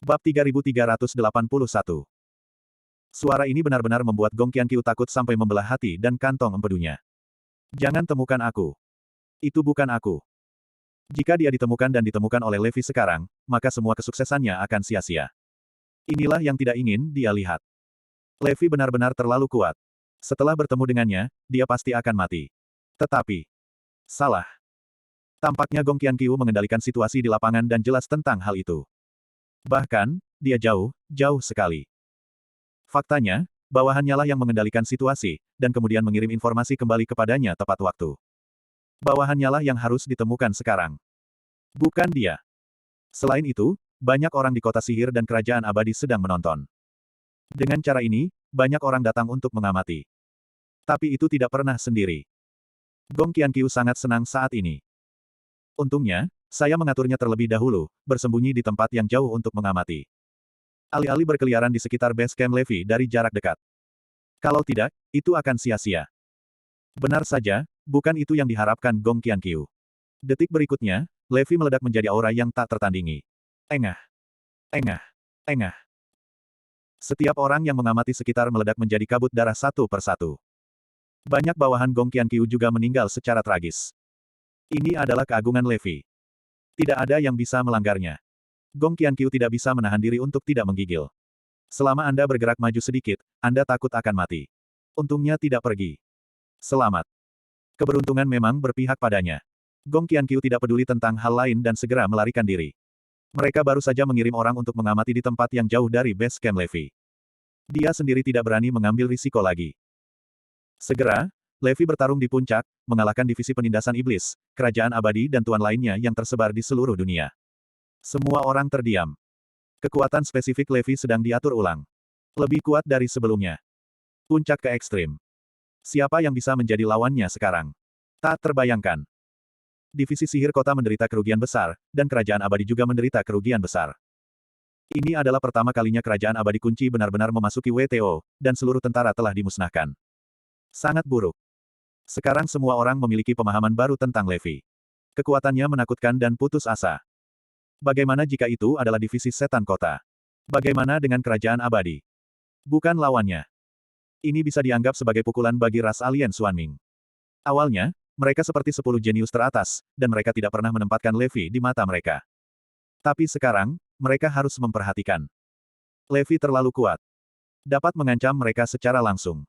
Bab 3381. Suara ini benar-benar membuat Gong Qianqiu takut sampai membelah hati dan kantong empedunya. Jangan temukan aku. Itu bukan aku. Jika dia ditemukan dan ditemukan oleh Levi sekarang, maka semua kesuksesannya akan sia-sia. Inilah yang tidak ingin dia lihat. Levi benar-benar terlalu kuat. Setelah bertemu dengannya, dia pasti akan mati. Tetapi, salah. Tampaknya Gong Qianqiu mengendalikan situasi di lapangan dan jelas tentang hal itu. Bahkan, dia jauh sekali. Faktanya, bawahannya lah yang mengendalikan situasi, dan kemudian mengirim informasi kembali kepadanya tepat waktu. Bawahannya lah yang harus ditemukan sekarang. Bukan dia. Selain itu, banyak orang di kota sihir dan kerajaan abadi sedang menonton. Dengan cara ini, banyak orang datang untuk mengamati. Tapi itu tidak pernah sendiri. Gong Qianqiu sangat senang saat ini. Untungnya, saya mengaturnya terlebih dahulu, bersembunyi di tempat yang jauh untuk mengamati. Alih-alih berkeliaran di sekitar base camp Levi dari jarak dekat. Kalau tidak, itu akan sia-sia. Benar saja, bukan itu yang diharapkan Gong Qianqiu. Detik berikutnya, Levi meledak menjadi aura yang tak tertandingi. Engah. Engah. Engah. Setiap orang yang mengamati sekitar meledak menjadi kabut darah satu persatu. Banyak bawahan Gong Qianqiu juga meninggal secara tragis. Ini adalah keagungan Levi. Tidak ada yang bisa melanggarnya. Gong Qianqiu tidak bisa menahan diri untuk tidak menggigil. Selama Anda bergerak maju sedikit, Anda takut akan mati. Untungnya tidak pergi. Selamat. Keberuntungan memang berpihak padanya. Gong Qianqiu tidak peduli tentang hal lain dan segera melarikan diri. Mereka baru saja mengirim orang untuk mengamati di tempat yang jauh dari base camp Levi. Dia sendiri tidak berani mengambil risiko lagi. Segera, Levi bertarung di puncak, mengalahkan divisi penindasan iblis, kerajaan abadi dan tuan lainnya yang tersebar di seluruh dunia. Semua orang terdiam. Kekuatan spesifik Levi sedang diatur ulang. Lebih kuat dari sebelumnya. Puncak ke ekstrim. Siapa yang bisa menjadi lawannya sekarang? Tak terbayangkan. Divisi sihir kota menderita kerugian besar, dan kerajaan abadi juga menderita kerugian besar. Ini adalah pertama kalinya kerajaan abadi kunci benar-benar memasuki WTO, dan seluruh tentara telah dimusnahkan. Sangat buruk. Sekarang semua orang memiliki pemahaman baru tentang Levi. Kekuatannya menakutkan dan putus asa. Bagaimana jika itu adalah divisi setan kota? Bagaimana dengan kerajaan abadi? Bukan lawannya. Ini bisa dianggap sebagai pukulan bagi ras alien Xuanming. Awalnya, mereka seperti 10 jenius teratas, dan mereka tidak pernah menempatkan Levi di mata mereka. Tapi sekarang, mereka harus memperhatikan. Levi terlalu kuat. Dapat mengancam mereka secara langsung.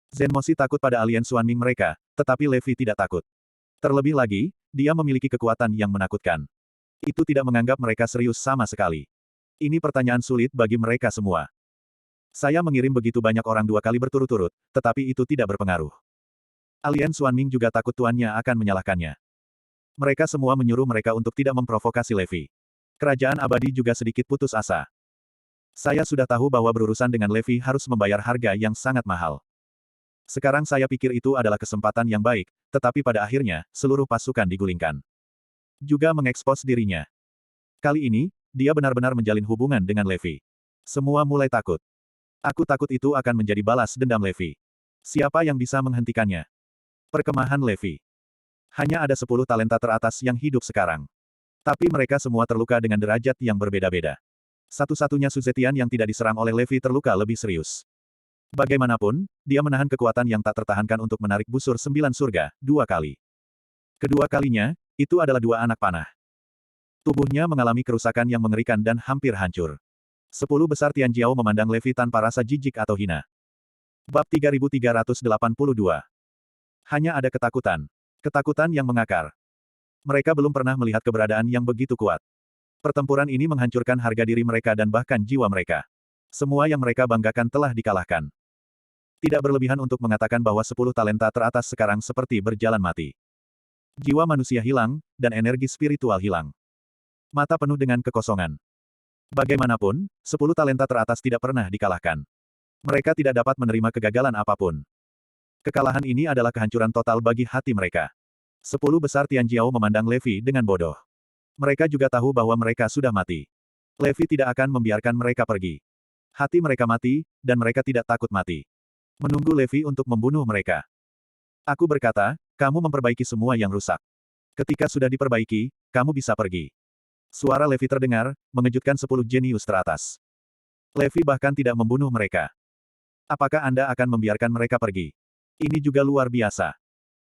Zenmosi takut pada alien Xuanming mereka, tetapi Levi tidak takut. Terlebih lagi, dia memiliki kekuatan yang menakutkan. Itu tidak menganggap mereka serius sama sekali. Ini pertanyaan sulit bagi mereka semua. Saya mengirim begitu banyak orang 2 kali berturut-turut, tetapi itu tidak berpengaruh. Alien Xuanming juga takut tuannya akan menyalahkannya. Mereka semua menyuruh mereka untuk tidak memprovokasi Levi. Kerajaan abadi juga sedikit putus asa. Saya sudah tahu bahwa berurusan dengan Levi harus membayar harga yang sangat mahal. Sekarang saya pikir itu adalah kesempatan yang baik, tetapi pada akhirnya, seluruh pasukan digulingkan. Juga mengekspos dirinya. Kali ini, dia benar-benar menjalin hubungan dengan Levi. Semua mulai takut. Aku takut itu akan menjadi balas dendam Levi. Siapa yang bisa menghentikannya? Perkemahan Levi. Hanya ada 10 talenta teratas yang hidup sekarang. Tapi mereka semua terluka dengan derajat yang berbeda-beda. Satu-satunya Suzetian yang tidak diserang oleh Levi terluka lebih serius. Bagaimanapun, dia menahan kekuatan yang tak tertahankan untuk menarik busur 9 surga, 2 kali. Kedua kalinya, itu adalah 2 anak panah. Tubuhnya mengalami kerusakan yang mengerikan dan hampir hancur. 10 besar Tianjiao memandang Levi tanpa rasa jijik atau hina. Bab 3382. Hanya ada ketakutan. Ketakutan yang mengakar. Mereka belum pernah melihat keberadaan yang begitu kuat. Pertempuran ini menghancurkan harga diri mereka dan bahkan jiwa mereka. Semua yang mereka banggakan telah dikalahkan. Tidak berlebihan untuk mengatakan bahwa 10 talenta teratas sekarang seperti berjalan mati. Jiwa manusia hilang, dan energi spiritual hilang. Mata penuh dengan kekosongan. Bagaimanapun, 10 talenta teratas tidak pernah dikalahkan. Mereka tidak dapat menerima kegagalan apapun. Kekalahan ini adalah kehancuran total bagi hati mereka. 10 besar Tianjiao memandang Levi dengan bodoh. Mereka juga tahu bahwa mereka sudah mati. Levi tidak akan membiarkan mereka pergi. Hati mereka mati, dan mereka tidak takut mati. Menunggu Levi untuk membunuh mereka. Aku berkata, kamu memperbaiki semua yang rusak. Ketika sudah diperbaiki, kamu bisa pergi. Suara Levi terdengar, mengejutkan 10 jenius teratas. Levi bahkan tidak membunuh mereka. Apakah Anda akan membiarkan mereka pergi? Ini juga luar biasa.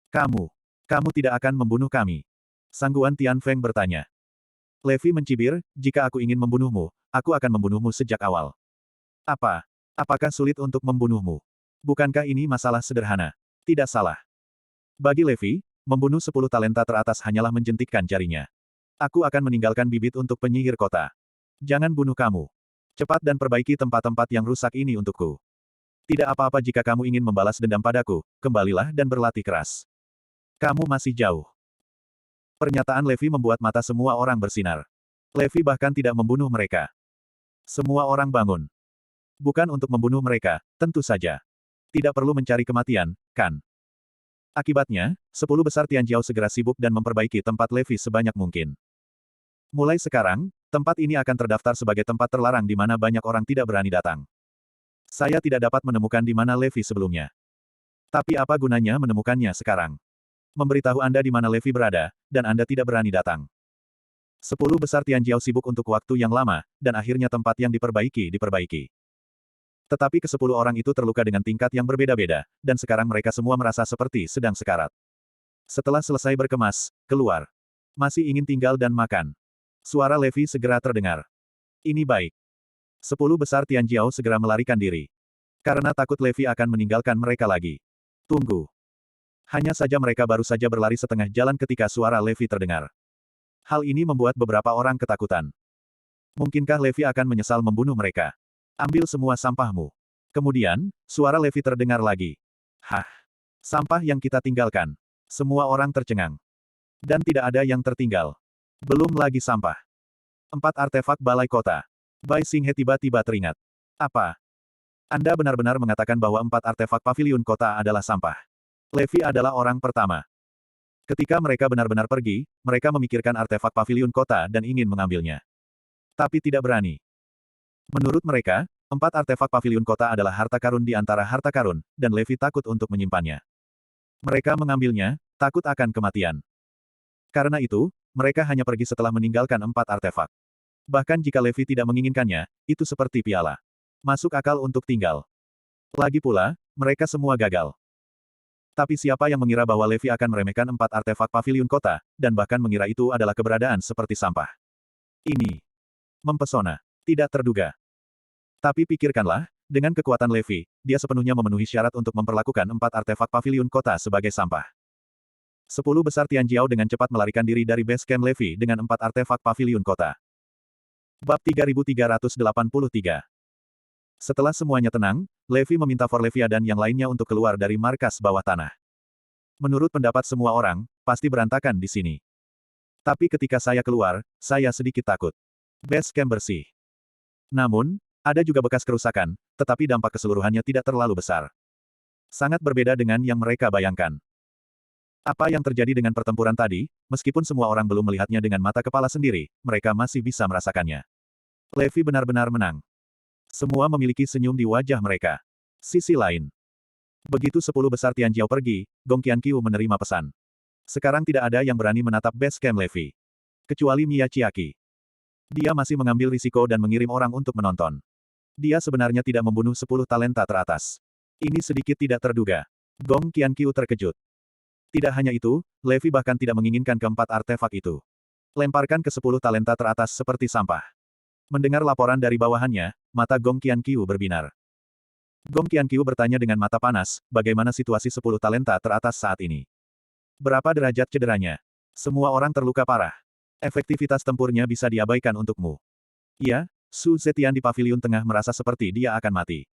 Kamu tidak akan membunuh kami. Sangguan Tianfeng bertanya. Levi mencibir, jika aku ingin membunuhmu, aku akan membunuhmu sejak awal. Apakah sulit untuk membunuhmu? Bukankah ini masalah sederhana? Tidak salah. Bagi Levi, membunuh 10 talenta teratas hanyalah menjentikkan jarinya. Aku akan meninggalkan bibit untuk penyihir kota. Jangan bunuh kamu. Cepat dan perbaiki tempat-tempat yang rusak ini untukku. Tidak apa-apa jika kamu ingin membalas dendam padaku, kembalilah dan berlatih keras. Kamu masih jauh. Pernyataan Levi membuat mata semua orang bersinar. Levi bahkan tidak membunuh mereka. Semua orang bangun. Bukan untuk membunuh mereka, tentu saja. Tidak perlu mencari kematian, kan? Akibatnya, 10 besar Tianjiao segera sibuk dan memperbaiki tempat Levi sebanyak mungkin. Mulai sekarang, tempat ini akan terdaftar sebagai tempat terlarang di mana banyak orang tidak berani datang. Saya tidak dapat menemukan di mana Levi sebelumnya. Tapi apa gunanya menemukannya sekarang? Memberitahu Anda di mana Levi berada, dan Anda tidak berani datang. 10 besar Tianjiao sibuk untuk waktu yang lama, dan akhirnya tempat yang diperbaiki. Tetapi ke-10 orang itu terluka dengan tingkat yang berbeda-beda, dan sekarang mereka semua merasa seperti sedang sekarat. Setelah selesai berkemas, keluar. Masih ingin tinggal dan makan. Suara Levi segera terdengar. Ini baik. 10 besar Tianjiao segera melarikan diri. Karena takut Levi akan meninggalkan mereka lagi. Tunggu. Hanya saja mereka baru saja berlari setengah jalan ketika suara Levi terdengar. Hal ini membuat beberapa orang ketakutan. Mungkinkah Levi akan menyesal membunuh mereka? Ambil semua sampahmu. Kemudian, suara Levi terdengar lagi. Hah? Sampah yang kita tinggalkan. Semua orang tercengang. Dan tidak ada yang tertinggal. Belum lagi sampah. 4 artefak balai kota. Bai Xinghe tiba-tiba teringat. Apa? Anda benar-benar mengatakan bahwa 4 artefak paviliun kota adalah sampah. Levi adalah orang pertama. Ketika mereka benar-benar pergi, mereka memikirkan artefak paviliun kota dan ingin mengambilnya. Tapi tidak berani. Menurut mereka, 4 artefak paviliun kota adalah harta karun di antara harta karun, dan Levi takut untuk menyimpannya. Mereka mengambilnya, takut akan kematian. Karena itu, mereka hanya pergi setelah meninggalkan 4 artefak. Bahkan jika Levi tidak menginginkannya, itu seperti piala. Masuk akal untuk tinggal. Lagi pula, mereka semua gagal. Tapi siapa yang mengira bahwa Levi akan meremehkan 4 artefak paviliun kota, dan bahkan mengira itu adalah keberadaan seperti sampah. Ini mempesona. Tidak terduga. Tapi pikirkanlah, dengan kekuatan Levi, dia sepenuhnya memenuhi syarat untuk memperlakukan 4 artefak paviliun kota sebagai sampah. 10 besar Tianjiao dengan cepat melarikan diri dari base camp Levi dengan 4 artefak paviliun kota. Bab 3383. Setelah semuanya tenang, Levi meminta Forlevia dan yang lainnya untuk keluar dari markas bawah tanah. Menurut pendapat semua orang, pasti berantakan di sini. Tapi ketika saya keluar, saya sedikit takut. Base camp bersih. Namun, ada juga bekas kerusakan, tetapi dampak keseluruhannya tidak terlalu besar. Sangat berbeda dengan yang mereka bayangkan. Apa yang terjadi dengan pertempuran tadi, meskipun semua orang belum melihatnya dengan mata kepala sendiri, mereka masih bisa merasakannya. Levi benar-benar menang. Semua memiliki senyum di wajah mereka. Sisi lain. Begitu 10 besar Tianjiao pergi, Gong Qianqiu menerima pesan. Sekarang tidak ada yang berani menatap base camp Levi. Kecuali Mia Chiaki. Dia masih mengambil risiko dan mengirim orang untuk menonton. Dia sebenarnya tidak membunuh 10 talenta teratas. Ini sedikit tidak terduga. Gong Qianqiu terkejut. Tidak hanya itu, Levi bahkan tidak menginginkan keempat artefak itu. Lemparkan ke 10 talenta teratas seperti sampah. Mendengar laporan dari bawahannya, mata Gong Qianqiu berbinar. Gong Qianqiu bertanya dengan mata panas, bagaimana situasi 10 talenta teratas saat ini? Berapa derajat cederanya? Semua orang terluka parah. Efektivitas tempurnya bisa diabaikan untukmu. Iya, Su Zetian di paviliun tengah merasa seperti dia akan mati.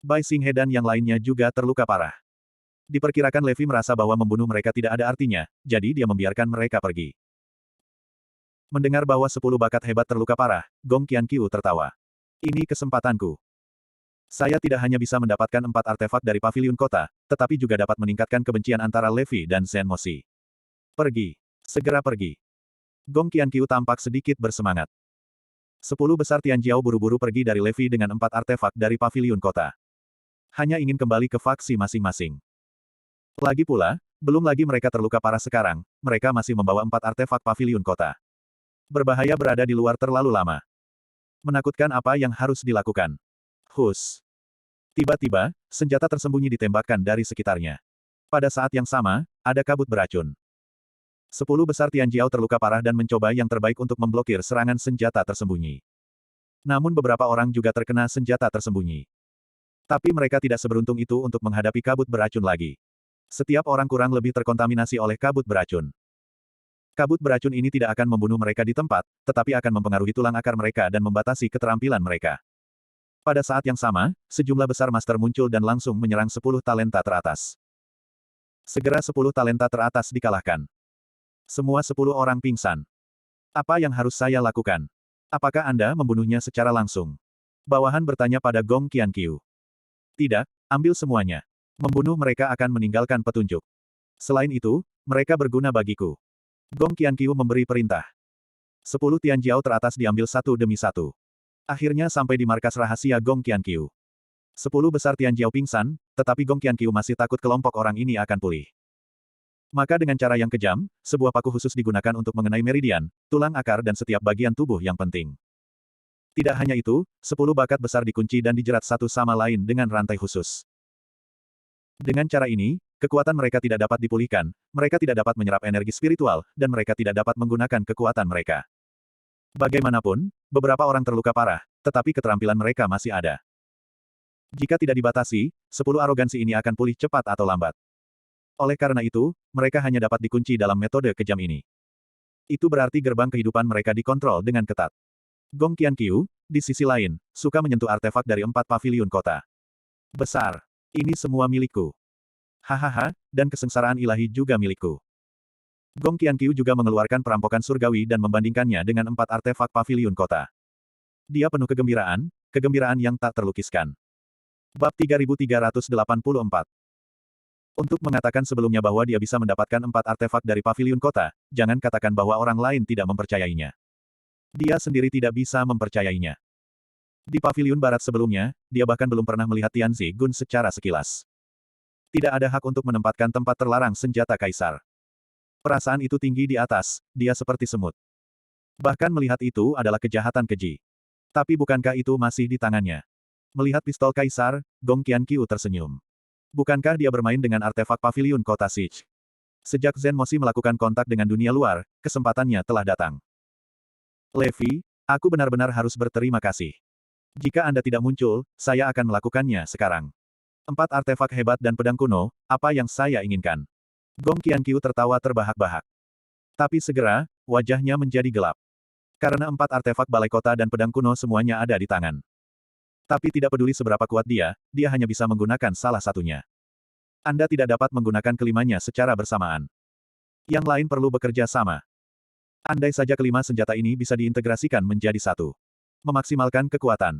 Bai Xinghe dan yang lainnya juga terluka parah. Diperkirakan Levi merasa bahwa membunuh mereka tidak ada artinya, jadi dia membiarkan mereka pergi. Mendengar bahwa 10 bakat hebat terluka parah, Gong Qianqiu tertawa. Ini kesempatanku. Saya tidak hanya bisa mendapatkan 4 artefak dari paviliun kota, tetapi juga dapat meningkatkan kebencian antara Levi dan Zen Moshi. Pergi. Segera pergi. Gong Qianqiu tampak sedikit bersemangat. 10 besar Tianjiao buru-buru pergi dari Levi dengan 4 artefak dari paviliun kota. Hanya ingin kembali ke faksi masing-masing. Lagi pula, belum lagi mereka terluka parah sekarang, mereka masih membawa 4 artefak paviliun kota. Berbahaya berada di luar terlalu lama. Menakutkan apa yang harus dilakukan. Hus. Tiba-tiba, senjata tersembunyi ditembakkan dari sekitarnya. Pada saat yang sama, ada kabut beracun. 10 besar Tianjiao terluka parah dan mencoba yang terbaik untuk memblokir serangan senjata tersembunyi. Namun beberapa orang juga terkena senjata tersembunyi. Tapi mereka tidak seberuntung itu untuk menghadapi kabut beracun lagi. Setiap orang kurang lebih terkontaminasi oleh kabut beracun. Kabut beracun ini tidak akan membunuh mereka di tempat, tetapi akan mempengaruhi tulang akar mereka dan membatasi keterampilan mereka. Pada saat yang sama, sejumlah besar master muncul dan langsung menyerang 10 talenta teratas. Segera 10 talenta teratas dikalahkan. Semua 10 orang pingsan. Apa yang harus saya lakukan? Apakah Anda membunuhnya secara langsung? Bawahan bertanya pada Gong Qianqiu. Tidak, ambil semuanya. Membunuh mereka akan meninggalkan petunjuk. Selain itu, mereka berguna bagiku. Gong Qianqiu memberi perintah. 10 Tianjiao teratas diambil satu demi satu. Akhirnya sampai di markas rahasia Gong Qianqiu. 10 besar Tianjiao pingsan, tetapi Gong Qianqiu masih takut kelompok orang ini akan pulih. Maka dengan cara yang kejam, sebuah paku khusus digunakan untuk mengenai meridian, tulang akar dan setiap bagian tubuh yang penting. Tidak hanya itu, 10 bakat besar dikunci dan dijerat satu sama lain dengan rantai khusus. Dengan cara ini, kekuatan mereka tidak dapat dipulihkan, mereka tidak dapat menyerap energi spiritual, dan mereka tidak dapat menggunakan kekuatan mereka. Bagaimanapun, beberapa orang terluka parah, tetapi keterampilan mereka masih ada. Jika tidak dibatasi, 10 arogansi ini akan pulih cepat atau lambat. Oleh karena itu, mereka hanya dapat dikunci dalam metode kejam ini. Itu berarti gerbang kehidupan mereka dikontrol dengan ketat. Gong Qianqiu, di sisi lain, suka menyentuh artefak dari 4 paviliun kota. Besar. Ini semua milikku. Hahaha, dan kesengsaraan ilahi juga milikku. Gong Qianqiu juga mengeluarkan perampokan surgawi dan membandingkannya dengan 4 artefak paviliun kota. Dia penuh kegembiraan yang tak terlukiskan. Bab 3384. Untuk mengatakan sebelumnya bahwa dia bisa mendapatkan 4 artefak dari paviliun kota, jangan katakan bahwa orang lain tidak mempercayainya. Dia sendiri tidak bisa mempercayainya. Di paviliun barat sebelumnya, dia bahkan belum pernah melihat Tianzi Gun secara sekilas. Tidak ada hak untuk menempatkan tempat terlarang senjata kaisar. Perasaan itu tinggi di atas, dia seperti semut. Bahkan melihat itu adalah kejahatan keji. Tapi bukankah itu masih di tangannya? Melihat pistol kaisar, Gong Qianqiu tersenyum. Bukankah dia bermain dengan artefak paviliun kota Siege? Sejak Zen Moshi melakukan kontak dengan dunia luar, kesempatannya telah datang. Levi, aku benar-benar harus berterima kasih. Jika Anda tidak muncul, saya akan melakukannya sekarang. 4 artefak hebat dan pedang kuno, apa yang saya inginkan? Gong Qianqiu tertawa terbahak-bahak. Tapi segera, wajahnya menjadi gelap. Karena 4 artefak balai kota dan pedang kuno semuanya ada di tangan. Tapi tidak peduli seberapa kuat dia hanya bisa menggunakan salah satunya. Anda tidak dapat menggunakan kelimanya secara bersamaan. Yang lain perlu bekerja sama. Andai saja kelima senjata ini bisa diintegrasikan menjadi satu. Memaksimalkan kekuatan.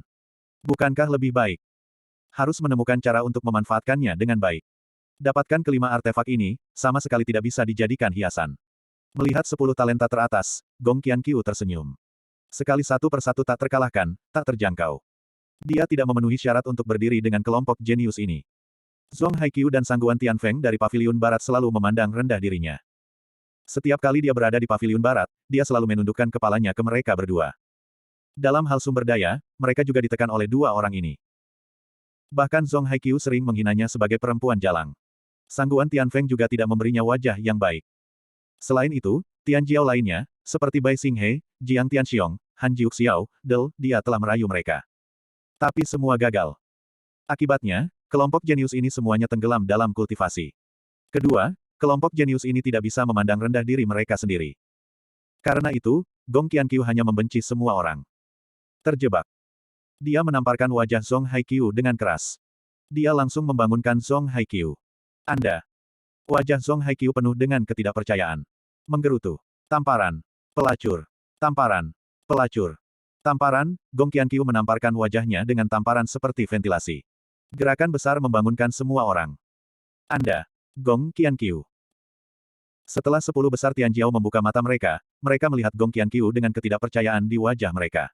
Bukankah lebih baik? Harus menemukan cara untuk memanfaatkannya dengan baik. Dapatkan kelima artefak ini, sama sekali tidak bisa dijadikan hiasan. Melihat 10 talenta teratas, Gong Qianqiu tersenyum. Sekali satu persatu tak terkalahkan, tak terjangkau. Dia tidak memenuhi syarat untuk berdiri dengan kelompok jenius ini. Zhong Haiqiu dan Sangguan Tianfeng dari Paviliun Barat selalu memandang rendah dirinya. Setiap kali dia berada di Paviliun Barat, dia selalu menundukkan kepalanya ke mereka berdua. Dalam hal sumber daya, mereka juga ditekan oleh dua orang ini. Bahkan Zhong Haiqiu sering menghinanya sebagai perempuan jalang. Sangguan Tianfeng juga tidak memberinya wajah yang baik. Selain itu, Tianjiao lainnya, seperti Bai Xinghe, Jiang Tianxiong, Han Jiuxiao, dia telah merayu mereka. Tapi semua gagal. Akibatnya, kelompok jenius ini semuanya tenggelam dalam kultivasi. Kedua, kelompok jenius ini tidak bisa memandang rendah diri mereka sendiri. Karena itu, Gong Qianqiu hanya membenci semua orang. Terjebak. Dia menamparkan wajah Zhong Haiqiu dengan keras. Dia langsung membangunkan Zhong Haiqiu. Anda. Wajah Zhong Haiqiu penuh dengan ketidakpercayaan. Menggerutu. Tamparan. Pelacur. Tamparan. Pelacur. Tamparan, Gong Qianqiu menamparkan wajahnya dengan tamparan seperti ventilasi. Gerakan besar membangunkan semua orang. Anda. Gong Qianqiu. Setelah 10 besar Tianjiao membuka mata mereka melihat Gong Qianqiu dengan ketidakpercayaan di wajah mereka.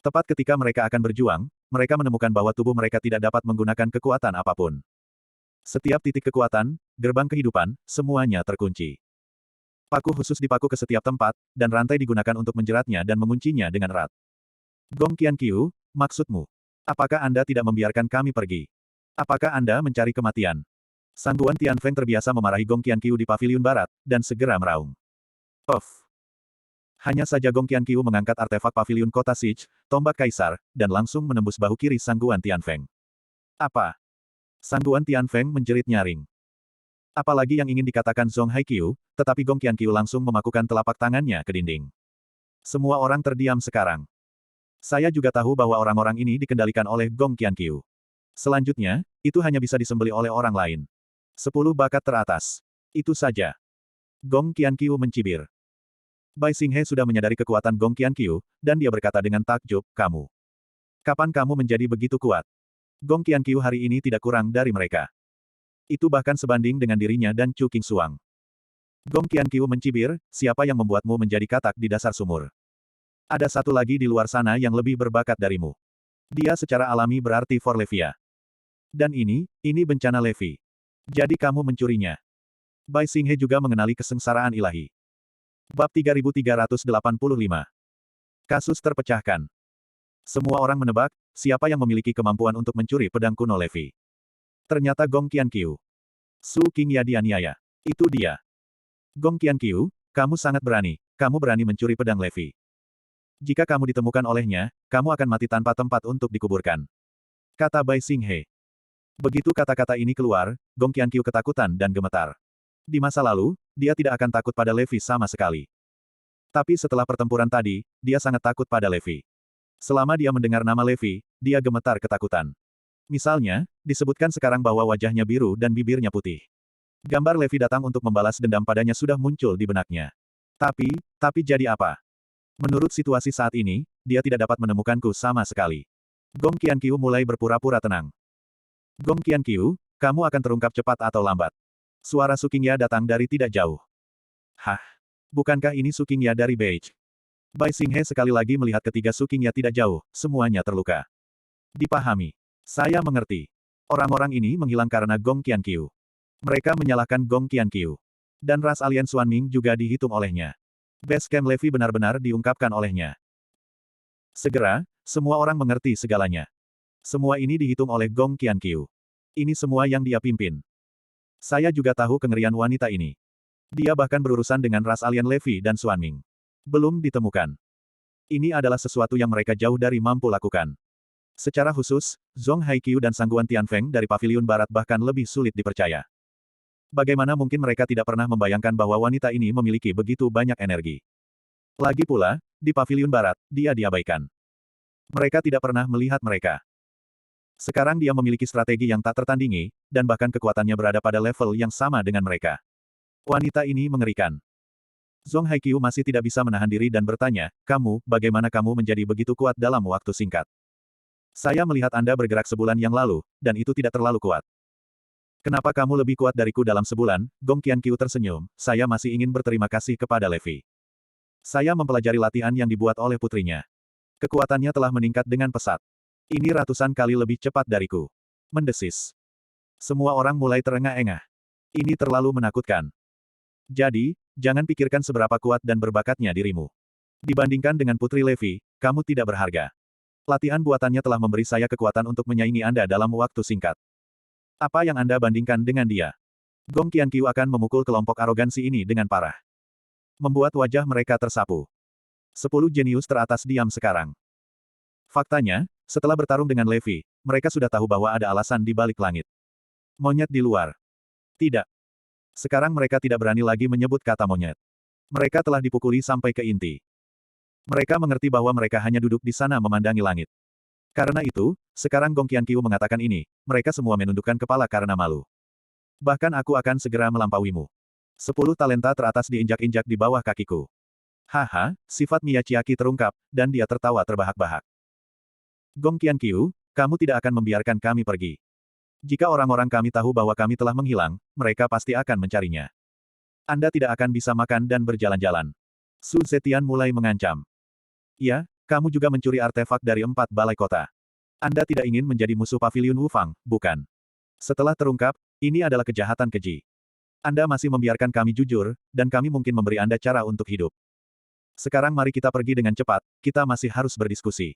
Tepat ketika mereka akan berjuang, mereka menemukan bahwa tubuh mereka tidak dapat menggunakan kekuatan apapun. Setiap titik kekuatan, gerbang kehidupan, semuanya terkunci. Paku khusus dipaku ke setiap tempat, dan rantai digunakan untuk menjeratnya dan menguncinya dengan erat. Gong Qianqiu, maksudmu? Apakah Anda tidak membiarkan kami pergi? Apakah Anda mencari kematian? Sangguan Tianfeng terbiasa memarahi Gong Qianqiu di paviliun barat, dan segera meraung. Of! Hanya saja Gong Qianqiu mengangkat artefak paviliun kota Siege, tombak kaisar, dan langsung menembus bahu kiri Sangguan Tianfeng. Apa? Sangguan Tianfeng menjerit nyaring. Apalagi yang ingin dikatakan Zhong Haiqiu, tetapi Gong Qianqiu langsung memakukan telapak tangannya ke dinding. Semua orang terdiam sekarang. Saya juga tahu bahwa orang-orang ini dikendalikan oleh Gong Qianqiu. Selanjutnya, itu hanya bisa disembelih oleh orang lain. 10 bakat teratas. Itu saja. Gong Qianqiu mencibir. Bai Xinghe sudah menyadari kekuatan Gong Qianqiu, dan dia berkata dengan takjub, kamu. Kapan kamu menjadi begitu kuat? Gong Qianqiu hari ini tidak kurang dari mereka. Itu bahkan sebanding dengan dirinya dan Chu Qingxuang. Gong Qianqiu mencibir, siapa yang membuatmu menjadi katak di dasar sumur? Ada satu lagi di luar sana yang lebih berbakat darimu. Dia secara alami berarti for Levia. Dan ini bencana Levi. Jadi kamu mencurinya. Bai Xinghe juga mengenali kesengsaraan ilahi. Bab 3385. Kasus terpecahkan. Semua orang menebak, siapa yang memiliki kemampuan untuk mencuri pedang kuno Levi. Ternyata Gong Qianqiu. Su Qingya dianiaya. Itu dia. Gong Qianqiu, kamu sangat berani. Kamu berani mencuri pedang Levi. Jika kamu ditemukan olehnya, kamu akan mati tanpa tempat untuk dikuburkan. Kata Bai Xinghe. Begitu kata-kata ini keluar, Gong Qianqiu ketakutan dan gemetar. Di masa lalu, dia tidak akan takut pada Levi sama sekali. Tapi setelah pertempuran tadi, dia sangat takut pada Levi. Selama dia mendengar nama Levi, dia gemetar ketakutan. Misalnya, disebutkan sekarang bahwa wajahnya biru dan bibirnya putih. Gambar Levi datang untuk membalas dendam padanya sudah muncul di benaknya. Tapi jadi apa? Menurut situasi saat ini, dia tidak dapat menemukanku sama sekali. Gong Qianqiu mulai berpura-pura tenang. Gong Qianqiu, kamu akan terungkap cepat atau lambat. Suara Su Qingya datang dari tidak jauh. Hah? Bukankah ini Su Qingya dari Beige? Bai Xinghe sekali lagi melihat ketiga Su Qingya tidak jauh, semuanya terluka. Dipahami. Saya mengerti. Orang-orang ini menghilang karena Gong Qianqiu. Mereka menyalahkan Gong Qianqiu. Dan ras alien Xuanming juga dihitung olehnya. Base Camp Levi benar-benar diungkapkan olehnya. Segera, semua orang mengerti segalanya. Semua ini dihitung oleh Gong Qianqiu. Ini semua yang dia pimpin. Saya juga tahu kengerian wanita ini. Dia bahkan berurusan dengan ras alien Levi dan Xuanming. Belum ditemukan. Ini adalah sesuatu yang mereka jauh dari mampu lakukan. Secara khusus, Zhong Haiqiu dan Sangguan Tianfeng dari Paviliun Barat bahkan lebih sulit dipercaya. Bagaimana mungkin mereka tidak pernah membayangkan bahwa wanita ini memiliki begitu banyak energi? Lagi pula, di Paviliun Barat, dia diabaikan. Mereka tidak pernah melihat mereka. Sekarang dia memiliki strategi yang tak tertandingi, dan bahkan kekuatannya berada pada level yang sama dengan mereka. Wanita ini mengerikan. Zhong Haiqiu masih tidak bisa menahan diri dan bertanya, bagaimana kamu menjadi begitu kuat dalam waktu singkat? Saya melihat Anda bergerak sebulan yang lalu, dan itu tidak terlalu kuat. Kenapa kamu lebih kuat dariku dalam sebulan? Gong Qianqiu tersenyum, saya masih ingin berterima kasih kepada Levi. Saya mempelajari latihan yang dibuat oleh putrinya. Kekuatannya telah meningkat dengan pesat. Ini ratusan kali lebih cepat dariku. Mendesis. Semua orang mulai terengah-engah. Ini terlalu menakutkan. Jadi, jangan pikirkan seberapa kuat dan berbakatnya dirimu. Dibandingkan dengan Putri Levi, kamu tidak berharga. Latihan buatannya telah memberi saya kekuatan untuk menyaingi Anda dalam waktu singkat. Apa yang Anda bandingkan dengan dia? Gong Qianqiu akan memukul kelompok arogansi ini dengan parah. Membuat wajah mereka tersapu. 10 jenius teratas diam sekarang. Faktanya, setelah bertarung dengan Levi, mereka sudah tahu bahwa ada alasan di balik langit. Monyet di luar. Tidak. Sekarang mereka tidak berani lagi menyebut kata monyet. Mereka telah dipukuli sampai ke inti. Mereka mengerti bahwa mereka hanya duduk di sana memandangi langit. Karena itu, sekarang Gong Qianqiu mengatakan ini, mereka semua menundukkan kepala karena malu. Bahkan aku akan segera melampauimu. 10 talenta teratas diinjak-injak di bawah kakiku. Haha, sifat Miyachiaki terungkap, dan dia tertawa terbahak-bahak. Gong Qianqiu, kamu tidak akan membiarkan kami pergi. Jika orang-orang kami tahu bahwa kami telah menghilang, mereka pasti akan mencarinya. Anda tidak akan bisa makan dan berjalan-jalan. Su Zetian mulai mengancam. Ya, kamu juga mencuri artefak dari 4 balai kota. Anda tidak ingin menjadi musuh paviliun Wufang, bukan? Setelah terungkap, ini adalah kejahatan keji. Anda masih membiarkan kami jujur, dan kami mungkin memberi Anda cara untuk hidup. Sekarang mari kita pergi dengan cepat, kita masih harus berdiskusi.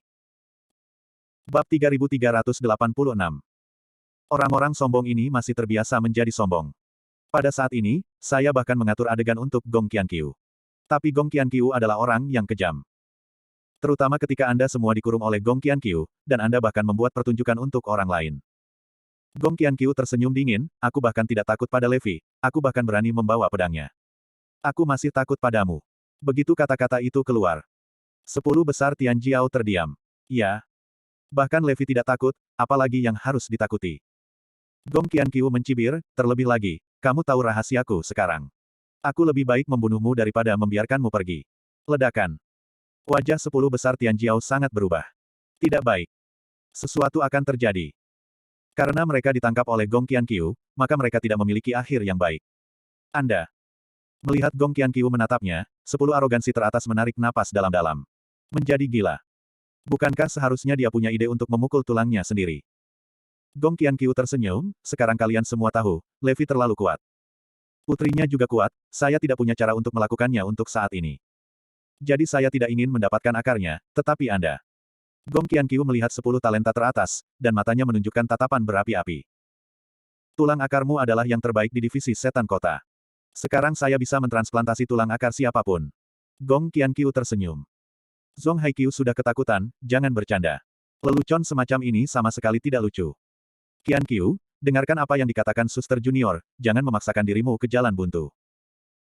Bab 3386. Orang-orang sombong ini masih terbiasa menjadi sombong. Pada saat ini, saya bahkan mengatur adegan untuk Gong Qianqiu. Tapi Gong Qianqiu adalah orang yang kejam. Terutama ketika Anda semua dikurung oleh Gong Qianqiu, dan Anda bahkan membuat pertunjukan untuk orang lain. Gong Qianqiu tersenyum dingin, aku bahkan tidak takut pada Levi, aku bahkan berani membawa pedangnya. Aku masih takut padamu. Begitu kata-kata itu keluar. 10 besar Tian Jiao terdiam. Ya. Bahkan Levi tidak takut, apalagi yang harus ditakuti. Gong Qianqiu mencibir, terlebih lagi, kamu tahu rahasiaku sekarang. Aku lebih baik membunuhmu daripada membiarkanmu pergi. Ledakan. Wajah 10 besar Tian Jiao sangat berubah. Tidak baik. Sesuatu akan terjadi. Karena mereka ditangkap oleh Gong Qianqiu, maka mereka tidak memiliki akhir yang baik. Anda. Melihat Gong Qianqiu menatapnya, 10 arogansi teratas menarik napas dalam-dalam. Menjadi gila. Bukankah seharusnya dia punya ide untuk memukul tulangnya sendiri? Gong Qianqiu tersenyum, sekarang kalian semua tahu, Levi terlalu kuat. Putrinya juga kuat, saya tidak punya cara untuk melakukannya untuk saat ini. Jadi saya tidak ingin mendapatkan akarnya, tetapi Anda. Gong Qianqiu melihat 10 talenta teratas, dan matanya menunjukkan tatapan berapi-api. Tulang akarmu adalah yang terbaik di divisi setan kota. Sekarang saya bisa mentransplantasi tulang akar siapapun. Gong Qianqiu tersenyum. Zhong Haiqiu sudah ketakutan, jangan bercanda. Lelucon semacam ini sama sekali tidak lucu. Qianqiu, dengarkan apa yang dikatakan Suster Junior, jangan memaksakan dirimu ke jalan buntu.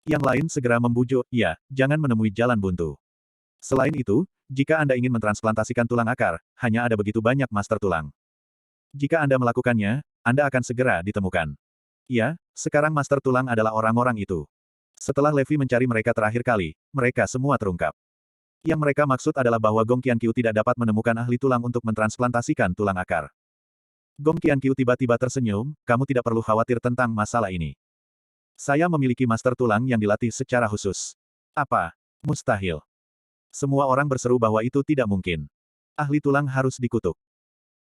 Yang lain segera membujuk, ya, jangan menemui jalan buntu. Selain itu, jika Anda ingin mentransplantasikan tulang akar, hanya ada begitu banyak master tulang. Jika Anda melakukannya, Anda akan segera ditemukan. Ya, sekarang master tulang adalah orang-orang itu. Setelah Levi mencari mereka terakhir kali, mereka semua terungkap. Yang mereka maksud adalah bahwa Gong Qianqiu tidak dapat menemukan ahli tulang untuk mentransplantasikan tulang akar. Gong Qianqiu tiba-tiba tersenyum, kamu tidak perlu khawatir tentang masalah ini. Saya memiliki master tulang yang dilatih secara khusus. Apa? Mustahil. Semua orang berseru bahwa itu tidak mungkin. Ahli tulang harus dikutuk.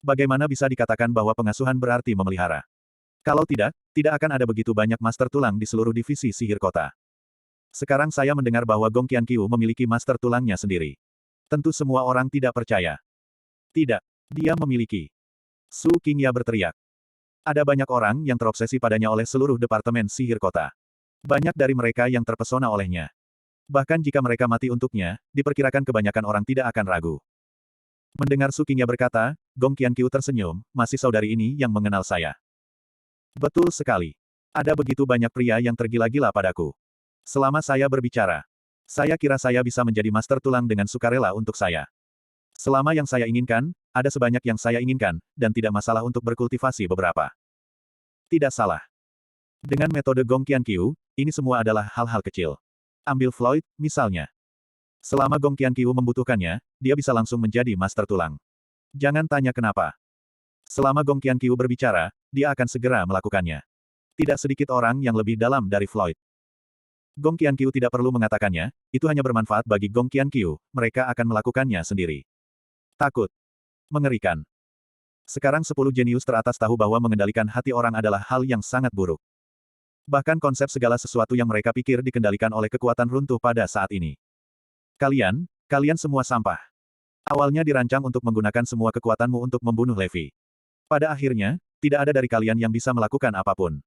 Bagaimana bisa dikatakan bahwa pengasuhan berarti memelihara? Kalau tidak, tidak akan ada begitu banyak master tulang di seluruh divisi sihir kota. Sekarang saya mendengar bahwa Gong Qianqiu memiliki master tulangnya sendiri. Tentu semua orang tidak percaya. Tidak, dia memiliki. Su Qingya berteriak. Ada banyak orang yang terobsesi padanya oleh seluruh departemen sihir kota. Banyak dari mereka yang terpesona olehnya. Bahkan jika mereka mati untuknya, diperkirakan kebanyakan orang tidak akan ragu. Mendengar Su Qingya berkata, Gong Qianqiu tersenyum, masih saudari ini yang mengenal saya. Betul sekali. Ada begitu banyak pria yang tergila-gila padaku. Selama saya berbicara, saya kira saya bisa menjadi master tulang dengan sukarela untuk saya. Selama yang saya inginkan, ada sebanyak yang saya inginkan, dan tidak masalah untuk berkultivasi beberapa. Tidak salah. Dengan metode Gong Qianqiu, ini semua adalah hal-hal kecil. Ambil Floyd, misalnya. Selama Gong Qianqiu membutuhkannya, dia bisa langsung menjadi master tulang. Jangan tanya kenapa. Selama Gong Qianqiu berbicara, dia akan segera melakukannya. Tidak sedikit orang yang lebih dalam dari Floyd. Gong Qianqiu tidak perlu mengatakannya, itu hanya bermanfaat bagi Gong Qianqiu, mereka akan melakukannya sendiri. Takut. Mengerikan. Sekarang 10 jenius teratas tahu bahwa mengendalikan hati orang adalah hal yang sangat buruk. Bahkan konsep segala sesuatu yang mereka pikir dikendalikan oleh kekuatan runtuh pada saat ini. Kalian semua sampah. Awalnya dirancang untuk menggunakan semua kekuatanmu untuk membunuh Levi. Pada akhirnya, tidak ada dari kalian yang bisa melakukan apapun.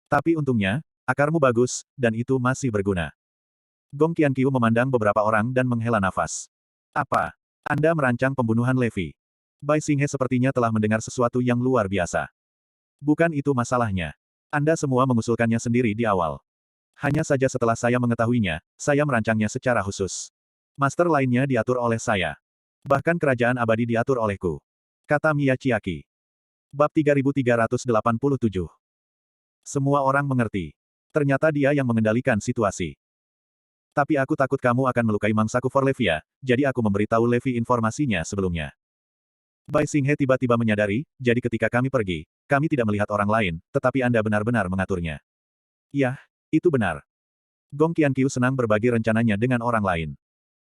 Tapi untungnya, akarmu bagus, dan itu masih berguna. Gong Qianqiu memandang beberapa orang dan menghela nafas. Apa? Anda merancang pembunuhan Levi? Bai Xinghe sepertinya telah mendengar sesuatu yang luar biasa. Bukan itu masalahnya. Anda semua mengusulkannya sendiri di awal. Hanya saja setelah saya mengetahuinya, saya merancangnya secara khusus. Master lainnya diatur oleh saya. Bahkan kerajaan abadi diatur olehku. Kata Mia Chiaki. Bab 3387. Semua orang mengerti. Ternyata dia yang mengendalikan situasi. Tapi aku takut kamu akan melukai mangsaku Forlevia, jadi aku memberitahu Levi informasinya sebelumnya. Bai Xinghe tiba-tiba menyadari, jadi ketika kami pergi, kami tidak melihat orang lain, tetapi Anda benar-benar mengaturnya. Yah, itu benar. Gong Qianqiu senang berbagi rencananya dengan orang lain.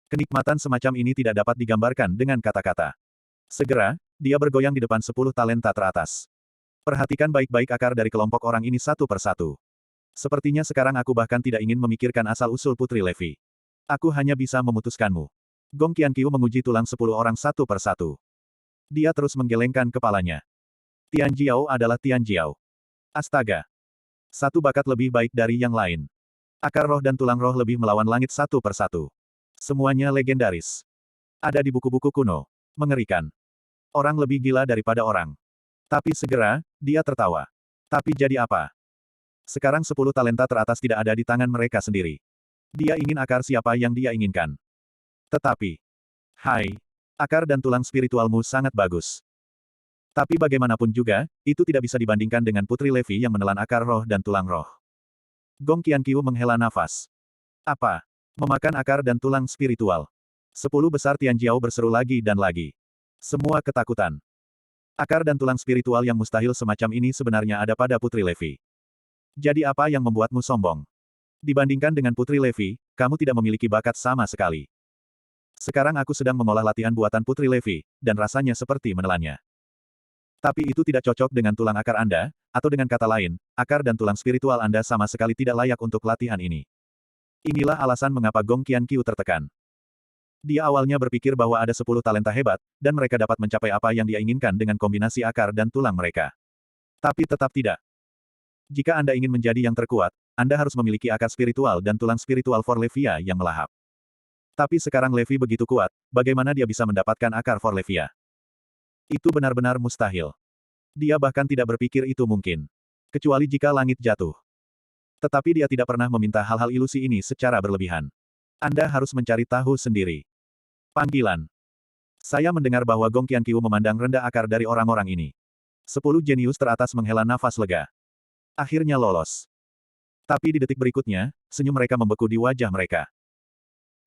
Kenikmatan semacam ini tidak dapat digambarkan dengan kata-kata. Segera, dia bergoyang di depan 10 talenta teratas. Perhatikan baik-baik akar dari kelompok orang ini satu persatu. Sepertinya sekarang aku bahkan tidak ingin memikirkan asal-usul Putri Levi. Aku hanya bisa memutuskanmu. Gong Qianqiu menguji tulang 10 orang satu per satu. Dia terus menggelengkan kepalanya. Tian Jiao adalah Tian Jiao. Astaga. Satu bakat lebih baik dari yang lain. Akar roh dan tulang roh lebih melawan langit satu per satu. Semuanya legendaris. Ada di buku-buku kuno. Mengerikan. Orang lebih gila daripada orang. Tapi segera, dia tertawa. Tapi jadi apa? Sekarang 10 talenta teratas tidak ada di tangan mereka sendiri. Dia ingin akar siapa yang dia inginkan. Tetapi, hai, akar dan tulang spiritualmu sangat bagus. Tapi bagaimanapun juga, itu tidak bisa dibandingkan dengan Putri Levi yang menelan akar roh dan tulang roh. Gong Qianqiu menghela nafas. Apa? Memakan akar dan tulang spiritual. 10 besar Tian Jiao berseru lagi dan lagi. Semua ketakutan. Akar dan tulang spiritual yang mustahil semacam ini sebenarnya ada pada Putri Levi. Jadi apa yang membuatmu sombong? Dibandingkan dengan Putri Levi, kamu tidak memiliki bakat sama sekali. Sekarang aku sedang mengolah latihan buatan Putri Levi, dan rasanya seperti menelannya. Tapi itu tidak cocok dengan tulang akar Anda, atau dengan kata lain, akar dan tulang spiritual Anda sama sekali tidak layak untuk latihan ini. Inilah alasan mengapa Gong Qianqiu tertekan. Dia awalnya berpikir bahwa ada 10 talenta hebat, dan mereka dapat mencapai apa yang dia inginkan dengan kombinasi akar dan tulang mereka. Tapi tetap tidak. Jika Anda ingin menjadi yang terkuat, Anda harus memiliki akar spiritual dan tulang spiritual Forlevia yang melahap. Tapi sekarang Levi begitu kuat, bagaimana dia bisa mendapatkan akar Forlevia? Itu benar-benar mustahil. Dia bahkan tidak berpikir itu mungkin. Kecuali jika langit jatuh. Tetapi dia tidak pernah meminta hal-hal ilusi ini secara berlebihan. Anda harus mencari tahu sendiri. Panggilan. Saya mendengar bahwa Gong Qianqiu memandang rendah akar dari orang-orang ini. 10 jenius teratas menghela nafas lega. Akhirnya lolos. Tapi di detik berikutnya, senyum mereka membeku di wajah mereka.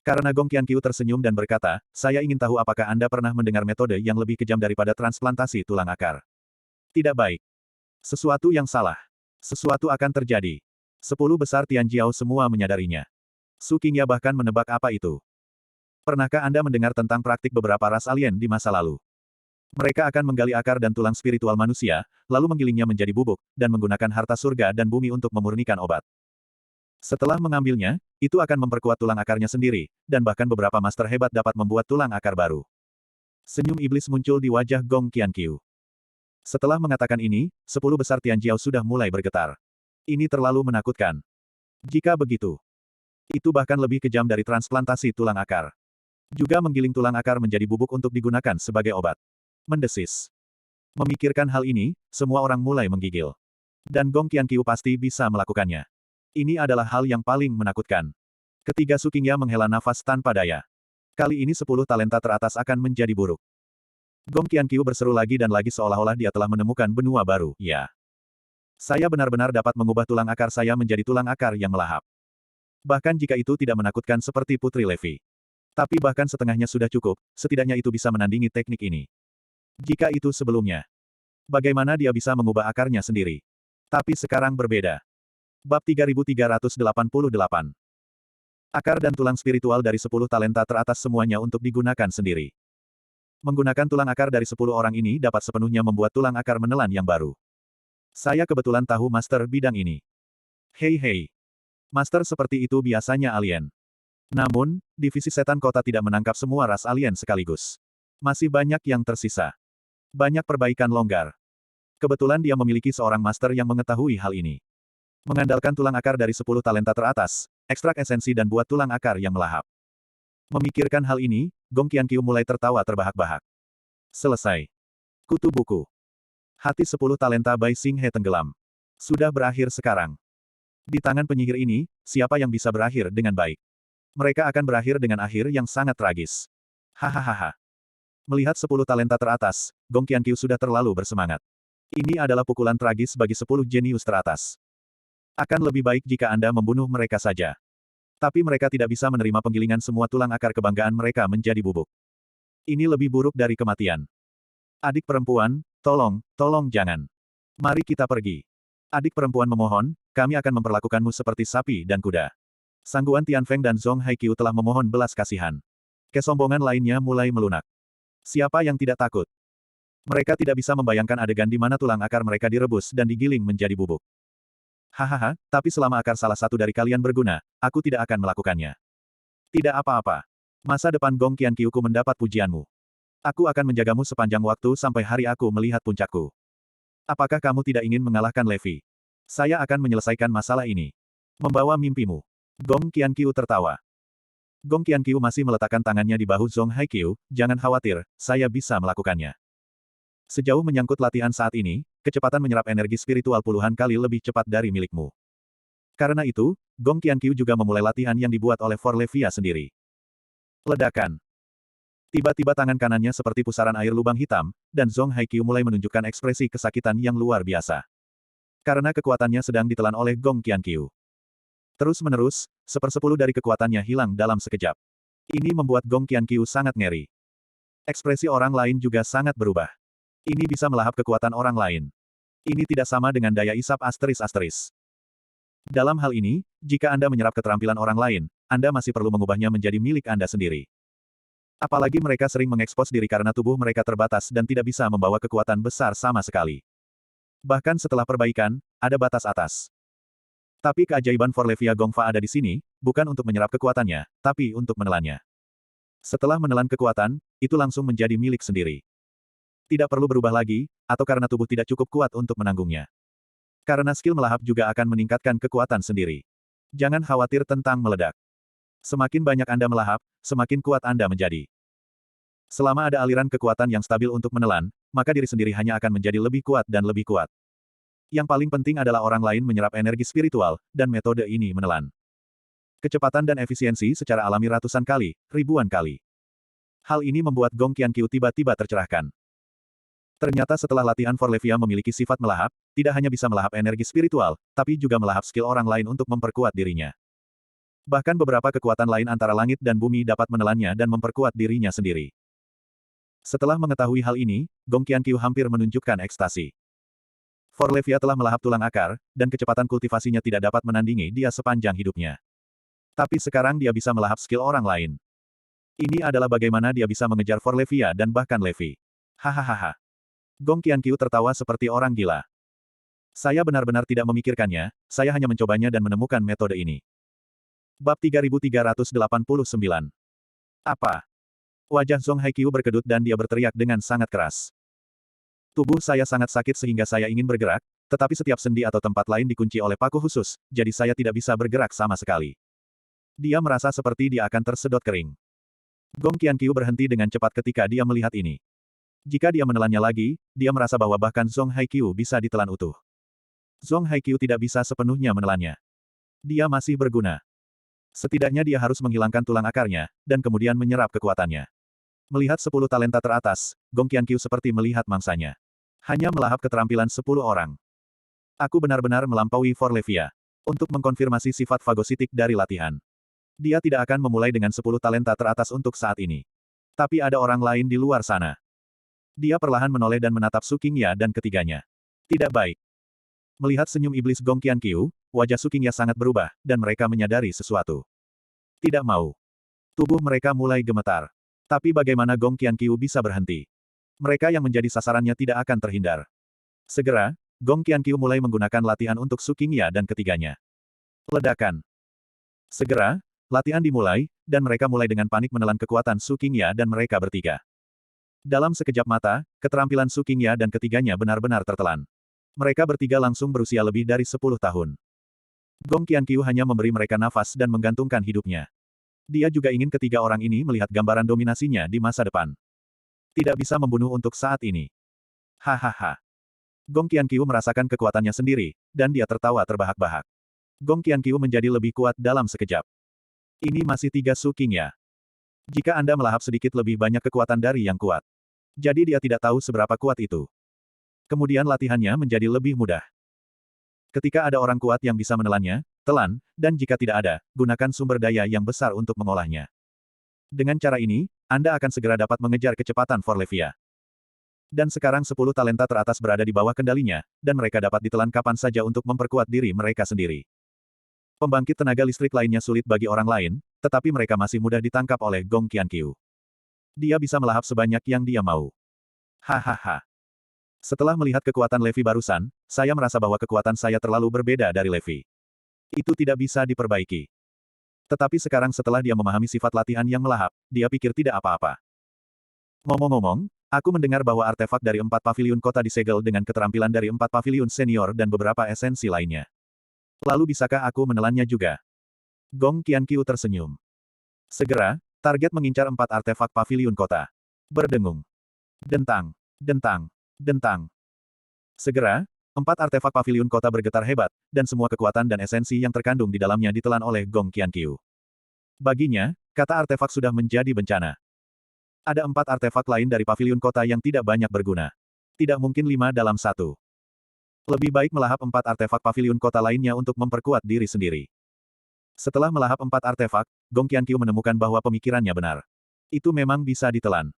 Karena Gong Qianqiu tersenyum dan berkata, saya ingin tahu apakah Anda pernah mendengar metode yang lebih kejam daripada transplantasi tulang akar. Tidak baik. Sesuatu yang salah. Sesuatu akan terjadi. 10 besar Tian Jiao semua menyadarinya. Su Qingya bahkan menebak apa itu. Pernahkah Anda mendengar tentang praktik beberapa ras alien di masa lalu? Mereka akan menggali akar dan tulang spiritual manusia, lalu menggilingnya menjadi bubuk, dan menggunakan harta surga dan bumi untuk memurnikan obat. Setelah mengambilnya, itu akan memperkuat tulang akarnya sendiri, dan bahkan beberapa master hebat dapat membuat tulang akar baru. Senyum iblis muncul di wajah Gong Qianqiu. Setelah mengatakan ini, 10 besar Tian Jiao sudah mulai bergetar. Ini terlalu menakutkan. Jika begitu, itu bahkan lebih kejam dari transplantasi tulang akar. Juga menggiling tulang akar menjadi bubuk untuk digunakan sebagai obat. Mendesis. Memikirkan hal ini, semua orang mulai menggigil. Dan Gong Qianqiu pasti bisa melakukannya. Ini adalah hal yang paling menakutkan. Ketiga Su Qingya menghela nafas tanpa daya. Kali ini 10 talenta teratas akan menjadi buruk. Gong Qianqiu berseru lagi dan lagi seolah-olah dia telah menemukan benua baru, ya. Saya benar-benar dapat mengubah tulang akar saya menjadi tulang akar yang melahap. Bahkan jika itu tidak menakutkan seperti Putri Levi. Tapi bahkan setengahnya sudah cukup, setidaknya itu bisa menandingi teknik ini. Jika itu sebelumnya, bagaimana dia bisa mengubah akarnya sendiri? Tapi sekarang berbeda. Bab 3388. Akar dan tulang spiritual dari 10 talenta teratas semuanya untuk digunakan sendiri. Menggunakan tulang akar dari 10 orang ini dapat sepenuhnya membuat tulang akar menelan yang baru. Saya kebetulan tahu master bidang ini. Hei. Master seperti itu biasanya alien. Namun, divisi setan kota tidak menangkap semua ras alien sekaligus. Masih banyak yang tersisa. Banyak perbaikan longgar. Kebetulan dia memiliki seorang master yang mengetahui hal ini. Mengandalkan tulang akar dari 10 talenta teratas, ekstrak esensi dan buat tulang akar yang melahap. Memikirkan hal ini, Gong Qianqiu mulai tertawa terbahak-bahak. Selesai. Kutu buku. Hati 10 talenta Bai Xinghe tenggelam. Sudah berakhir sekarang. Di tangan penyihir ini, siapa yang bisa berakhir dengan baik? Mereka akan berakhir dengan akhir yang sangat tragis. Hahaha. Melihat 10 talenta teratas, Gong Qianqiu sudah terlalu bersemangat. Ini adalah pukulan tragis bagi 10 jenius teratas. Akan lebih baik jika Anda membunuh mereka saja. Tapi mereka tidak bisa menerima penggilingan semua tulang akar kebanggaan mereka menjadi bubuk. Ini lebih buruk dari kematian. Adik perempuan, tolong jangan. Mari kita pergi. Adik perempuan memohon, kami akan memperlakukanmu seperti sapi dan kuda. Sangguan Tianfeng dan Zhong Haiqiu telah memohon belas kasihan. Kesombongan lainnya mulai melunak. Siapa yang tidak takut? Mereka tidak bisa membayangkan adegan di mana tulang akar mereka direbus dan digiling menjadi bubuk. Hahaha, tapi selama akar salah satu dari kalian berguna, aku tidak akan melakukannya. Tidak apa-apa. Masa depan Gong Qianqiuku mendapat pujianmu. Aku akan menjagamu sepanjang waktu sampai hari aku melihat puncakku. Apakah kamu tidak ingin mengalahkan Levi? Saya akan menyelesaikan masalah ini. Membawa mimpimu. Gong Qianqiu tertawa. Gong Qianqiu masih meletakkan tangannya di bahu Zhong Haiqiu, jangan khawatir, saya bisa melakukannya. Sejauh menyangkut latihan saat ini, kecepatan menyerap energi spiritual puluhan kali lebih cepat dari milikmu. Karena itu, Gong Qianqiu juga memulai latihan yang dibuat oleh Forlevia sendiri. Ledakan. Tiba-tiba tangan kanannya seperti pusaran air lubang hitam, dan Zhong Haiqiu mulai menunjukkan ekspresi kesakitan yang luar biasa. Karena kekuatannya sedang ditelan oleh Gong Qianqiu. Terus-menerus, 1/10 dari kekuatannya hilang dalam sekejap. Ini membuat Gong Qianqiu sangat ngeri. Ekspresi orang lain juga sangat berubah. Ini bisa melahap kekuatan orang lain. Ini tidak sama dengan daya isap asteris-asteris. Dalam hal ini, jika Anda menyerap keterampilan orang lain, Anda masih perlu mengubahnya menjadi milik Anda sendiri. Apalagi mereka sering mengekspos diri karena tubuh mereka terbatas dan tidak bisa membawa kekuatan besar sama sekali. Bahkan setelah perbaikan, ada batas atas. Tapi keajaiban Forlevia Gongfa ada di sini, bukan untuk menyerap kekuatannya, tapi untuk menelannya. Setelah menelan kekuatan, itu langsung menjadi milik sendiri. Tidak perlu berubah lagi, atau karena tubuh tidak cukup kuat untuk menanggungnya. Karena skill melahap juga akan meningkatkan kekuatan sendiri. Jangan khawatir tentang meledak. Semakin banyak Anda melahap, semakin kuat Anda menjadi. Selama ada aliran kekuatan yang stabil untuk menelan, maka diri sendiri hanya akan menjadi lebih kuat dan lebih kuat. Yang paling penting adalah orang lain menyerap energi spiritual, dan metode ini menelan. Kecepatan dan efisiensi secara alami ratusan kali, ribuan kali. Hal ini membuat Gong Qianqiu tiba-tiba tercerahkan. Ternyata setelah latihan Forlevia memiliki sifat melahap, tidak hanya bisa melahap energi spiritual, tapi juga melahap skill orang lain untuk memperkuat dirinya. Bahkan beberapa kekuatan lain antara langit dan bumi dapat menelannya dan memperkuat dirinya sendiri. Setelah mengetahui hal ini, Gong Qianqiu hampir menunjukkan ekstasi. Forlevia telah melahap tulang akar, dan kecepatan kultivasinya tidak dapat menandingi dia sepanjang hidupnya. Tapi sekarang dia bisa melahap skill orang lain. Ini adalah bagaimana dia bisa mengejar Forlevia dan bahkan Levi. Hahaha. Gong Qianqiu tertawa seperti orang gila. Saya benar-benar tidak memikirkannya, saya hanya mencobanya dan menemukan metode ini. Bab 3389. Apa? Wajah Zhong Haiqiu berkedut dan dia berteriak dengan sangat keras. Tubuh saya sangat sakit sehingga saya ingin bergerak, tetapi setiap sendi atau tempat lain dikunci oleh paku khusus, jadi saya tidak bisa bergerak sama sekali. Dia merasa seperti dia akan tersedot kering. Gong Qianqiu berhenti dengan cepat ketika dia melihat ini. Jika dia menelannya lagi, dia merasa bahwa bahkan Zhong Haiqiu bisa ditelan utuh. Zhong Haiqiu tidak bisa sepenuhnya menelannya. Dia masih berguna. Setidaknya dia harus menghilangkan tulang akarnya, dan kemudian menyerap kekuatannya. Melihat 10 talenta teratas, Gong Qianqiu seperti melihat mangsanya. Hanya melahap keterampilan 10 orang. Aku benar-benar melampaui Forlevia. Untuk mengkonfirmasi sifat fagositik dari latihan. Dia tidak akan memulai dengan 10 talenta teratas untuk saat ini. Tapi ada orang lain di luar sana. Dia perlahan menoleh dan menatap Su Qingya dan ketiganya. Tidak baik. Melihat senyum iblis Gong Qianqiu, wajah Su Qingya sangat berubah, dan mereka menyadari sesuatu. Tidak mau. Tubuh mereka mulai gemetar. Tapi bagaimana Gong Qianqiu bisa berhenti? Mereka yang menjadi sasarannya tidak akan terhindar. Segera, Gong Qianqiu mulai menggunakan latihan untuk Su Qingya dan ketiganya. Ledakan. Segera, latihan dimulai, dan mereka mulai dengan panik menelan kekuatan Su Qingya dan mereka bertiga. Dalam sekejap mata, keterampilan Su Qingya dan ketiganya benar-benar tertelan. Mereka bertiga langsung berusia lebih dari 10 tahun. Gong Qianqiu hanya memberi mereka nafas dan menggantungkan hidupnya. Dia juga ingin ketiga orang ini melihat gambaran dominasinya di masa depan. Tidak bisa membunuh untuk saat ini. Hahaha. Gong Qianqiu merasakan kekuatannya sendiri, dan dia tertawa terbahak-bahak. Gong Qianqiu menjadi lebih kuat dalam sekejap. Ini masih 3 Su Qingya. Jika Anda melahap sedikit lebih banyak kekuatan dari yang kuat. Jadi dia tidak tahu seberapa kuat itu. Kemudian latihannya menjadi lebih mudah. Ketika ada orang kuat yang bisa menelannya, telan, dan jika tidak ada, gunakan sumber daya yang besar untuk mengolahnya. Dengan cara ini, Anda akan segera dapat mengejar kecepatan Forlevia. Dan sekarang 10 talenta teratas berada di bawah kendalinya, dan mereka dapat ditelan kapan saja untuk memperkuat diri mereka sendiri. Pembangkit tenaga listrik lainnya sulit bagi orang lain, tetapi mereka masih mudah ditangkap oleh Gong Qianqiu. Dia bisa melahap sebanyak yang dia mau. Hahaha. Setelah melihat kekuatan Levi barusan, saya merasa bahwa kekuatan saya terlalu berbeda dari Levi. Itu tidak bisa diperbaiki. Tetapi sekarang setelah dia memahami sifat latihan yang melahap, dia pikir tidak apa-apa. Ngomong-ngomong, aku mendengar bahwa artefak dari 4 paviliun kota disegel dengan keterampilan dari 4 paviliun senior dan beberapa esensi lainnya. Lalu bisakah aku menelannya juga? Gong Qianqiu tersenyum. Segera, target mengincar 4 artefak paviliun kota. Berdengung. Dentang. Dentang. Dentang. Segera, 4 artefak paviliun kota bergetar hebat, dan semua kekuatan dan esensi yang terkandung di dalamnya ditelan oleh Gong Qianqiu. Baginya, kata artefak sudah menjadi bencana. Ada 4 artefak lain dari paviliun kota yang tidak banyak berguna. Tidak mungkin 5 dalam 1. Lebih baik melahap 4 artefak paviliun kota lainnya untuk memperkuat diri sendiri. Setelah melahap 4 artefak, Gong Qianqiu menemukan bahwa pemikirannya benar. Itu memang bisa ditelan.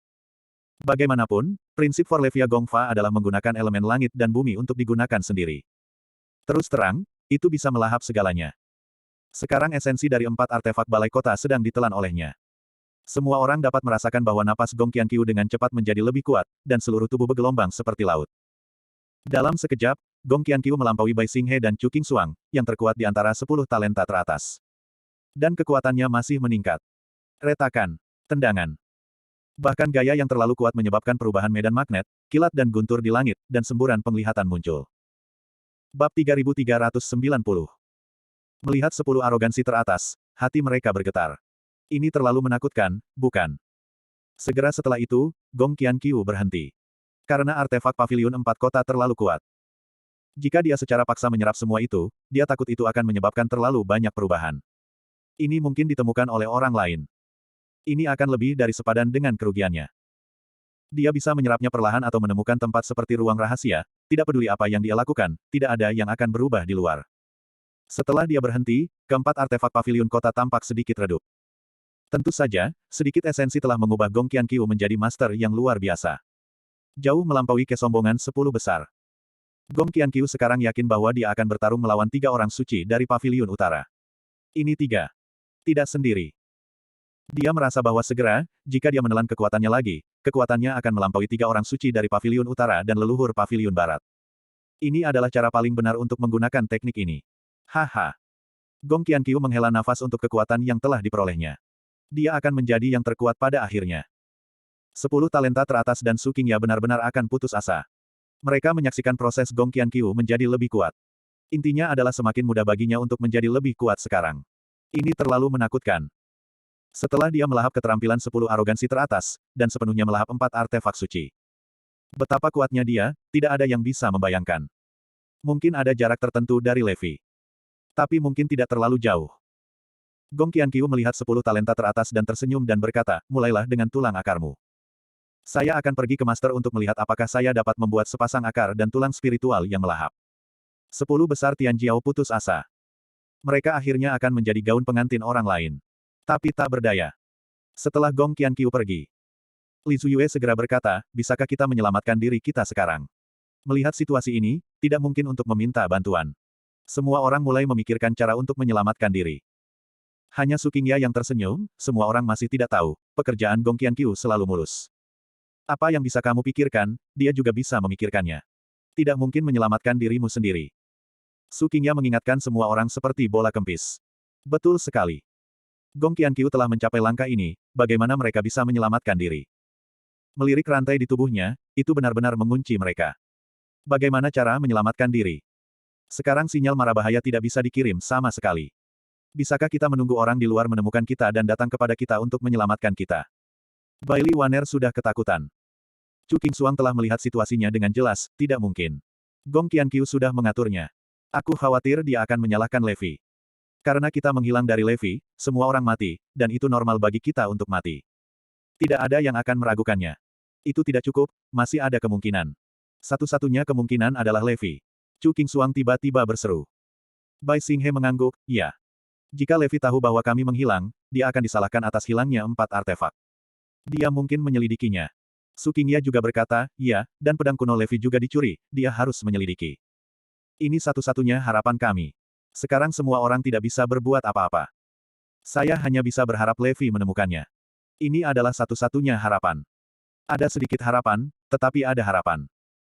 Bagaimanapun, prinsip Forlevia Gongfa adalah menggunakan elemen langit dan bumi untuk digunakan sendiri. Terus terang, itu bisa melahap segalanya. Sekarang esensi dari 4 artefak balai kota sedang ditelan olehnya. Semua orang dapat merasakan bahwa napas Gong Qianqiu dengan cepat menjadi lebih kuat, dan seluruh tubuh bergelombang seperti laut. Dalam sekejap, Gong Qianqiu melampaui Bai Xinghe dan Chu Qingxuang, yang terkuat di antara 10 talenta teratas. Dan kekuatannya masih meningkat. Retakan. Tendangan. Bahkan gaya yang terlalu kuat menyebabkan perubahan medan magnet, kilat dan guntur di langit, dan semburan penglihatan muncul. Bab 3390. Melihat 10 arogansi teratas, hati mereka bergetar. Ini terlalu menakutkan, bukan? Segera setelah itu, Gong Qianqiu berhenti. Karena artefak paviliun 4 kota terlalu kuat. Jika dia secara paksa menyerap semua itu, dia takut itu akan menyebabkan terlalu banyak perubahan. Ini mungkin ditemukan oleh orang lain. Ini akan lebih dari sepadan dengan kerugiannya. Dia bisa menyerapnya perlahan atau menemukan tempat seperti ruang rahasia, tidak peduli apa yang dia lakukan, tidak ada yang akan berubah di luar. Setelah dia berhenti, keempat artefak paviliun kota tampak sedikit redup. Tentu saja, sedikit esensi telah mengubah Gong Qianqiu menjadi master yang luar biasa. Jauh melampaui kesombongan 10 besar. Gong Qianqiu sekarang yakin bahwa dia akan bertarung melawan 3 orang suci dari paviliun utara. Ini 3. Tidak sendiri. Dia merasa bahwa segera, jika dia menelan kekuatannya lagi, kekuatannya akan melampaui 3 orang suci dari paviliun utara dan leluhur paviliun barat. Ini adalah cara paling benar untuk menggunakan teknik ini. Haha. Gong Qianqiu menghela nafas untuk kekuatan yang telah diperolehnya. Dia akan menjadi yang terkuat pada akhirnya. 10 talenta teratas dan Su Qingya benar-benar akan putus asa. Mereka menyaksikan proses Gong Qianqiu menjadi lebih kuat. Intinya adalah semakin mudah baginya untuk menjadi lebih kuat sekarang. Ini terlalu menakutkan. Setelah dia melahap keterampilan 10 arogansi teratas, dan sepenuhnya melahap 4 artefak suci. Betapa kuatnya dia, tidak ada yang bisa membayangkan. Mungkin ada jarak tertentu dari Levi. Tapi mungkin tidak terlalu jauh. Gong Qianqiu melihat 10 talenta teratas dan tersenyum dan berkata, mulailah dengan tulang akarmu. Saya akan pergi ke master untuk melihat apakah saya dapat membuat sepasang akar dan tulang spiritual yang melahap. 10 besar Tianjiao putus asa. Mereka akhirnya akan menjadi gaun pengantin orang lain. Tapi tak berdaya. Setelah Gong Qianqiu pergi, Li Zuyue segera berkata, bisakah kita menyelamatkan diri kita sekarang? Melihat situasi ini, tidak mungkin untuk meminta bantuan. Semua orang mulai memikirkan cara untuk menyelamatkan diri. Hanya Su Qingya yang tersenyum, semua orang masih tidak tahu, pekerjaan Gong Qianqiu selalu mulus. Apa yang bisa kamu pikirkan, dia juga bisa memikirkannya. Tidak mungkin menyelamatkan dirimu sendiri. Su Qingya mengingatkan semua orang seperti bola kempis. Betul sekali. Gong Qianqiu telah mencapai langkah ini, bagaimana mereka bisa menyelamatkan diri? Melirik rantai di tubuhnya, itu benar-benar mengunci mereka. Bagaimana cara menyelamatkan diri? Sekarang sinyal mara bahaya tidak bisa dikirim sama sekali. Bisakah kita menunggu orang di luar menemukan kita dan datang kepada kita untuk menyelamatkan kita? Bailey Waner sudah ketakutan. Chu Qingxuang telah melihat situasinya dengan jelas, tidak mungkin. Gong Qianqiu sudah mengaturnya. Aku khawatir dia akan menyalahkan Levi. Karena kita menghilang dari Levi, semua orang mati, dan itu normal bagi kita untuk mati. Tidak ada yang akan meragukannya. Itu tidak cukup, masih ada kemungkinan. Satu-satunya kemungkinan adalah Levi. Chu Qingxuang tiba-tiba berseru. Bai Xinghe mengangguk, ya. Jika Levi tahu bahwa kami menghilang, dia akan disalahkan atas hilangnya 4 artefak. Dia mungkin menyelidikinya. Su Qingya juga berkata, iya, dan pedang kuno Levi juga dicuri, dia harus menyelidiki. Ini satu-satunya harapan kami. Sekarang semua orang tidak bisa berbuat apa-apa. Saya hanya bisa berharap Levi menemukannya. Ini adalah satu-satunya harapan. Ada sedikit harapan, tetapi ada harapan.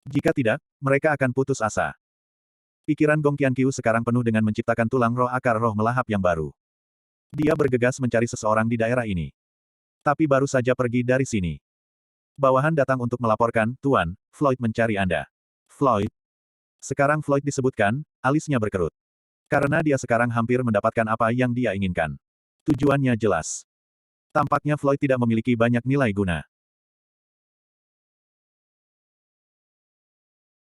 Jika tidak, mereka akan putus asa. Pikiran Gong Qianqiu sekarang penuh dengan menciptakan tulang roh akar roh melahap yang baru. Dia bergegas mencari seseorang di daerah ini. Tapi baru saja pergi dari sini. Bawahan datang untuk melaporkan, Tuan, Floyd mencari Anda. Floyd? Sekarang Floyd disebutkan, alisnya berkerut. Karena dia sekarang hampir mendapatkan apa yang dia inginkan. Tujuannya jelas. Tampaknya Floyd tidak memiliki banyak nilai guna.